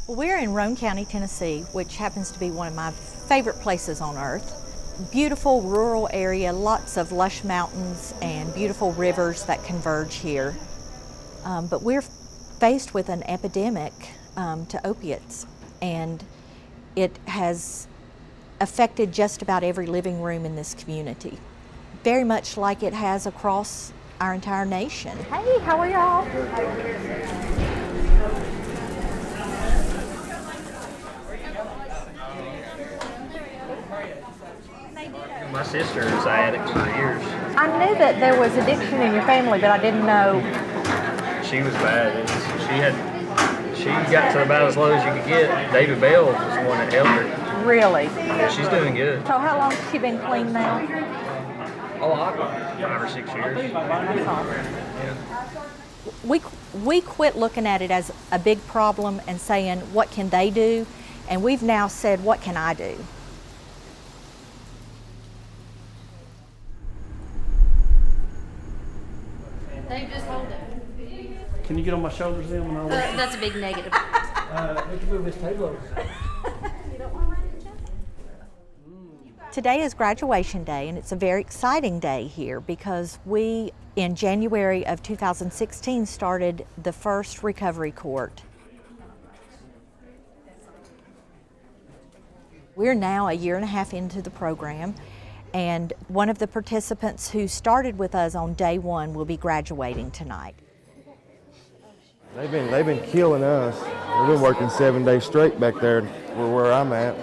Well, we're in Roane County, Tennessee, which happens to be one of my favorite places on earth. Beautiful rural area, lots of lush mountains and beautiful rivers that converge here. But we're faced with an epidemic to opiates, and it has affected just about every living room in this community, very much like it has across our entire nation. Hey, how are y'all? My sister is addict for years. I knew that there was addiction in your family, but I didn't know. She was bad. She got to about as low as you could get. David Bell was the one that helped her. Really? Yeah, she's doing good. So how long has she been clean now? A lot, 5 or 6 years. That's awesome. Yeah. We quit looking at it as a big problem and saying, what can they do? And we've now said, what can I do? Dave, just hold it. Can you get on my shoulders then when I walk? That's a big negative. We can move this table over. You don't want to run into Jeff? Today is graduation day, and it's a very exciting day here because we, in January of 2016, started the first recovery court. We're now a year and a half into the program, and one of the participants who started with us on day one will be graduating tonight. They've been killing us. We've been working 7 days straight back there where I'm at.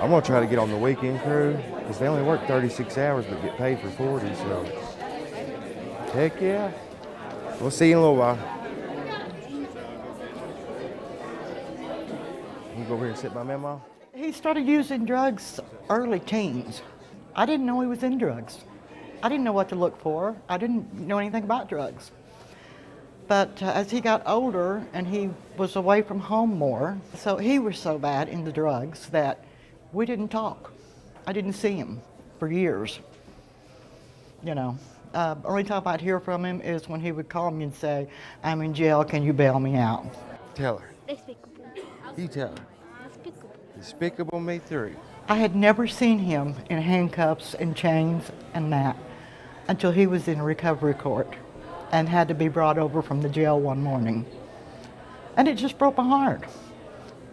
I'm gonna try to get on the weekend crew because they only work 36 hours but get paid for 40. So, heck yeah. We'll see you in a little while. You go over here and sit by Mama. He started using drugs early teens. I didn't know he was in drugs. I didn't know what to look for. I didn't know anything about drugs. But as he got older and he was away from home more, so he was so bad in the drugs that we didn't talk. I didn't see him for years. You know, only time I'd hear from him is when he would call me and say, "I'm in jail, can you bail me out?" Tell her. Despicable. You tell her. Despicable. Despicable Me 3. I had never seen him in handcuffs and chains and that until he was in recovery court and had to be brought over from the jail one morning. And it just broke my heart.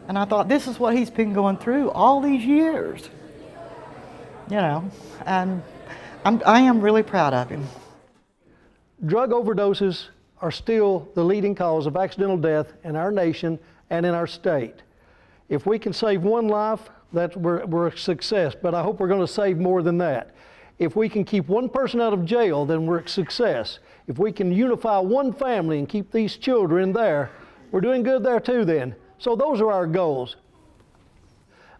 And I thought, this is what he's been going through all these years. You know, and I am really proud of him. Drug overdoses are still the leading cause of accidental death in our nation and in our state. If we can save one life, we're a success, but I hope we're going to save more than that. If we can keep one person out of jail, then we're a success. If we can unify one family and keep these children there, we're doing good there too then. So those are our goals.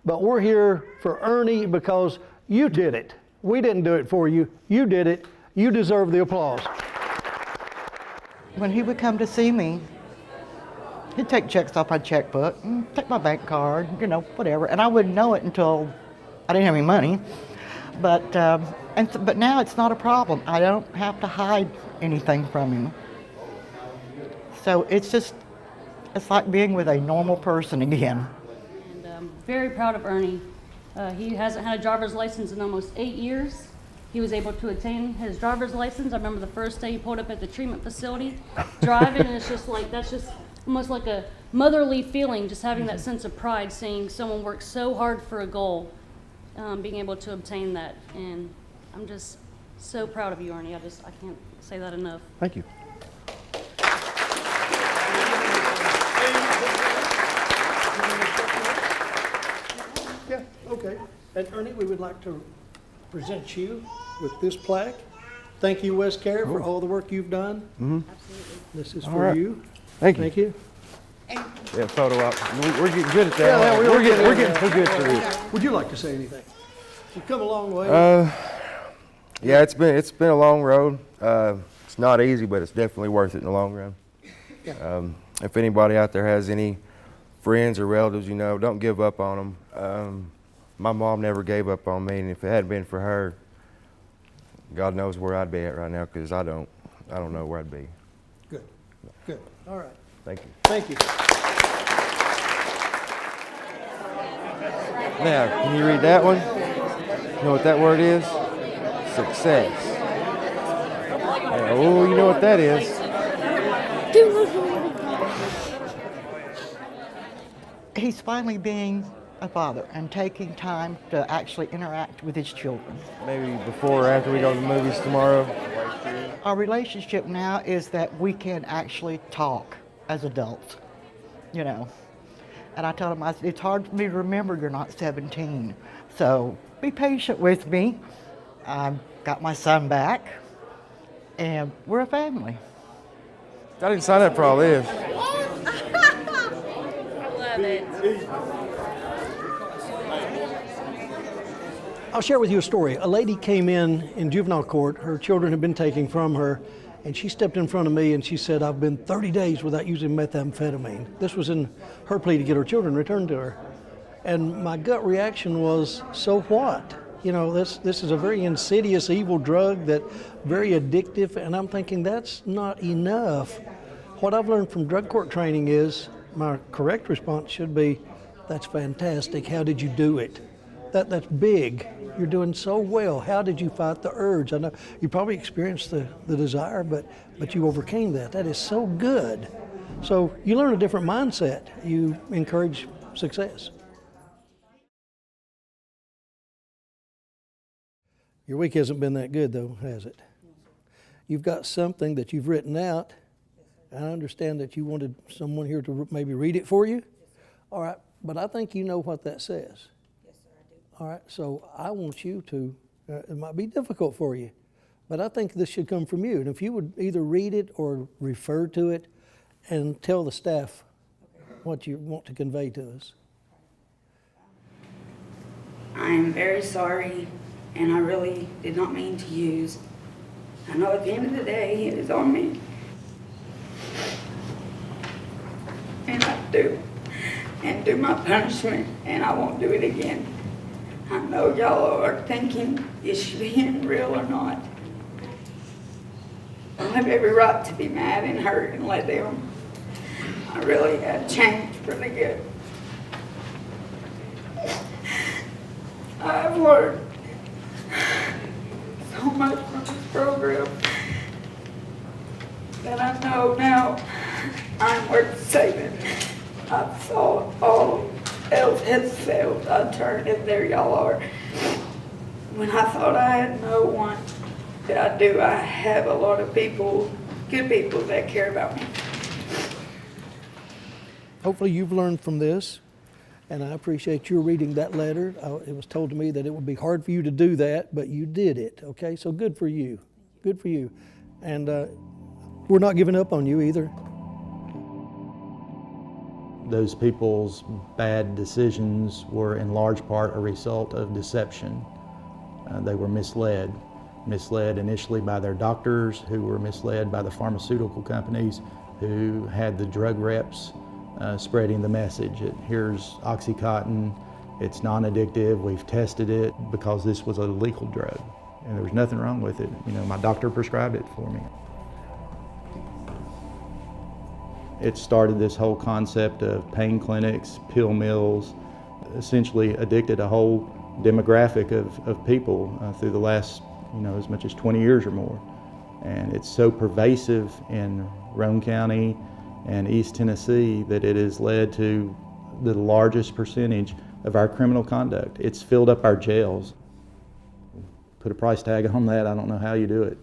But we're here for Ernie because you did it. We didn't do it for you. You did it. You deserve the applause. When he would come to see me, he'd take checks off my checkbook, take my bank card, you know, whatever. And I wouldn't know it until I didn't have any money. But now it's not a problem. I don't have to hide anything from him. So it's like being with a normal person again. And I'm very proud of Ernie. He hasn't had a driver's license in almost 8 years. He was able to attain his driver's license. I remember the first day he pulled up at the treatment facility, driving, and it's just like, that's just almost like a motherly feeling, just having that sense of pride, seeing someone work so hard for a goal, being able to obtain that. And I'm just so proud of you, Ernie. I can't say that enough. Thank you. Yeah, okay. And Ernie, we would like to present you with this plaque. Thank you, West Care, for all the work you've done. Mm-hmm. Absolutely. This is All for right. you. Thank you. Thank you. Yeah, photo op. We're getting good at that. Yeah, we're getting good at this. Would you like to say anything? You've come a long way. Yeah, it's been a long road. It's not easy, but it's definitely worth it in the long run. Yeah. If anybody out there has any friends or relatives, you know, don't give up on them. My mom never gave up on me, and if it hadn't been for her, God knows where I'd be at right now, because I don't know where I'd be. Good. Good. All right. Thank you. Thank you. Now, can you read that one? You know what that word is? Success. Oh, you know what that is? He's finally being a father and taking time to actually interact with his children. Maybe before or after we go to the movies tomorrow. Our relationship now is that we can actually talk as adults, you know. And I told him, I said, it's hard for me to remember you're not 17, so be patient with me. I've got my son back, and we're a family. I didn't sign up for all this. I love it. I'll share with you a story. A lady came in juvenile court. Her children had been taken from her, and she stepped in front of me and she said, I've been 30 days without using methamphetamine. This was in her plea to get her children returned to her. And my gut reaction was, so what? You know, this is a very insidious, evil drug that very addictive, and I'm thinking that's not enough. What I've learned from drug court training is, my correct response should be, that's fantastic, how did you do it? That's big. You're doing so well. How did you fight the urge? I know you probably experienced the desire, but you overcame that. That is so good. So you learn a different mindset. You encourage success. Your week hasn't been that good though, has it? You've got something that you've written out. I understand that you wanted someone here to maybe read it for you. All right, but I think you know what that says. All right, so I want you to, it might be difficult for you, but I think this should come from you. And if you would either read it or refer to it and tell the staff what you want to convey to us. I am very sorry, and I really did not mean to use. I know at the end of the day, it is on me. And I do my punishment, and I won't do it again. I know y'all are thinking, is she being real or not? I have every right to be mad and hurt and let them. I really have changed for the good. I've learned so much from this program that I know now I'm worth saving. I've saw all else has failed. I turned, and there y'all are. When I thought I had no one, that I do. I have a lot of people, good people that care about me. Hopefully you've learned from this, and I appreciate your reading that letter. It was told to me that it would be hard for you to do that, but you did it, okay? So good for you, good for you. And we're not giving up on you either. Those people's bad decisions were in large part a result of deception. They were misled initially by their doctors, who were misled by the pharmaceutical companies, who had the drug reps spreading the message. Here's Oxycontin, it's non-addictive, we've tested it, because this was a legal drug. And there was nothing wrong with it. You know, my doctor prescribed it for me. It started this whole concept of pain clinics, pill mills, essentially addicted a whole demographic of people through the last, as much as 20 years or more. And it's so pervasive in Roane County and East Tennessee that it has led to the largest percentage of our criminal conduct. It's filled up our jails. Put a price tag on that, I don't know how you do it.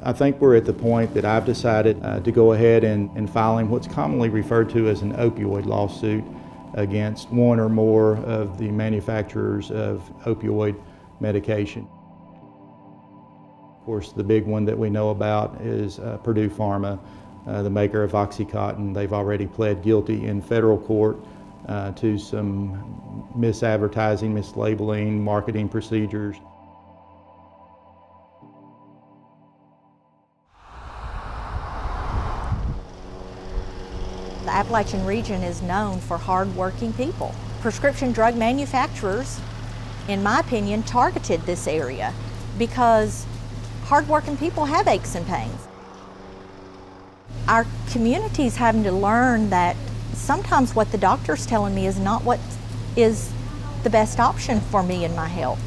I think we're at the point that I've decided to go ahead and filing what's commonly referred to as an opioid lawsuit against one or more of the manufacturers of opioid medication. Of course, the big one that we know about is Big Pharma, the maker of Oxycontin. They've already pled guilty in federal court to some misadvertising, mislabeling, marketing procedures. The Appalachian region is known for hard-working people. Prescription drug manufacturers, in my opinion, targeted this area because hard-working people have aches and pains. Our community's having to learn that sometimes what the doctor's telling me is not what is the best option for me and my health.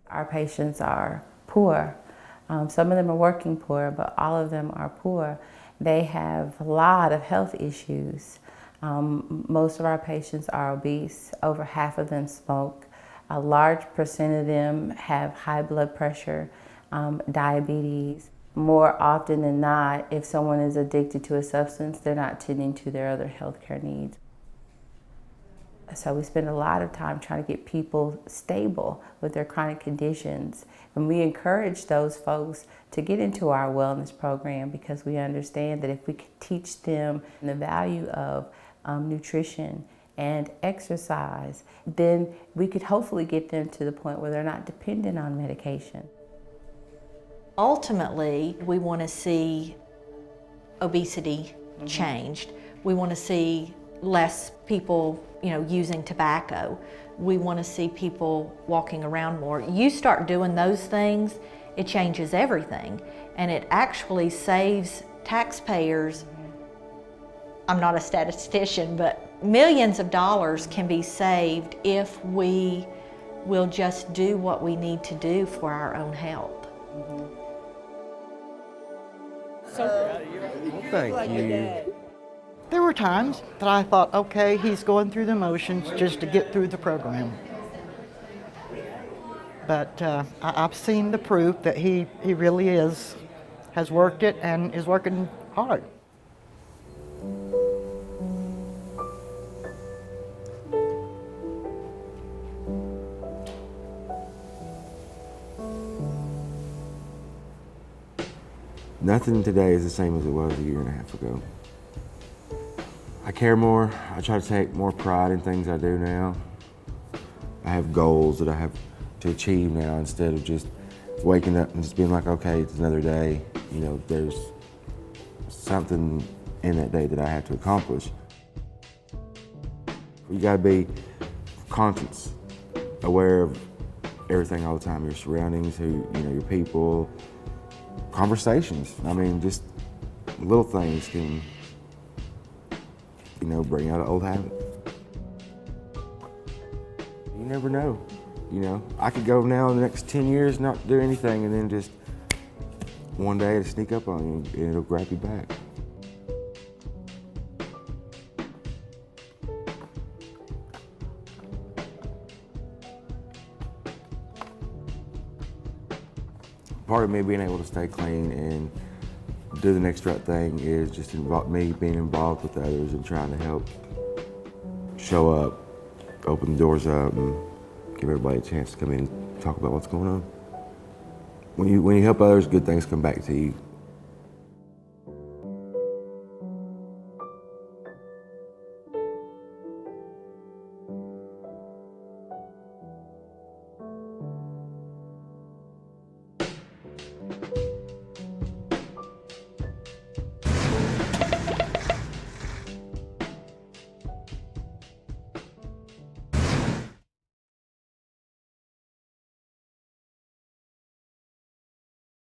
Our patients are poor. Some of them are working poor, but all of them are poor. They have a lot of health issues. Most of our patients are obese. Over half of them smoke. A large percent of them have high blood pressure, diabetes. More often than not, if someone is addicted to a substance, they're not tending to their other healthcare needs. So we spend a lot of time trying to get people stable with their chronic conditions. And we encourage those folks to get into our wellness program because we understand that if we could teach them the value of nutrition and exercise, then we could hopefully get them to the point where they're not dependent on medication. Ultimately, we want to see obesity changed. We want to see less people, using tobacco. We want to see people walking around more. You start doing those things, it changes everything. And it actually saves taxpayers, I'm not a statistician, but millions of dollars can be saved if we will just do what we need to do for our own health. Thank you. There were times that I thought, okay, he's going through the motions just to get through the program. But I've seen the proof that he really has worked it and is working hard. Nothing today is the same as it was a year and a half ago. I care more. I try to take more pride in things I do now. I have goals that I have to achieve now instead of just waking up and just being like, okay, it's another day. There's something in that day that I have to accomplish. You gotta be conscious, aware of everything all the time, your surroundings, your people, conversations. Just little things can bring out an old habit. You never know. I could go now in the next 10 years, not do anything, and then just one day it'll sneak up on you and it'll grab you back. Part of me being able to stay clean and do the next right thing is just me being involved with others and trying to help show up, open the doors up, and give everybody a chance to come in and talk about what's going on. When you help others, good things come back to you.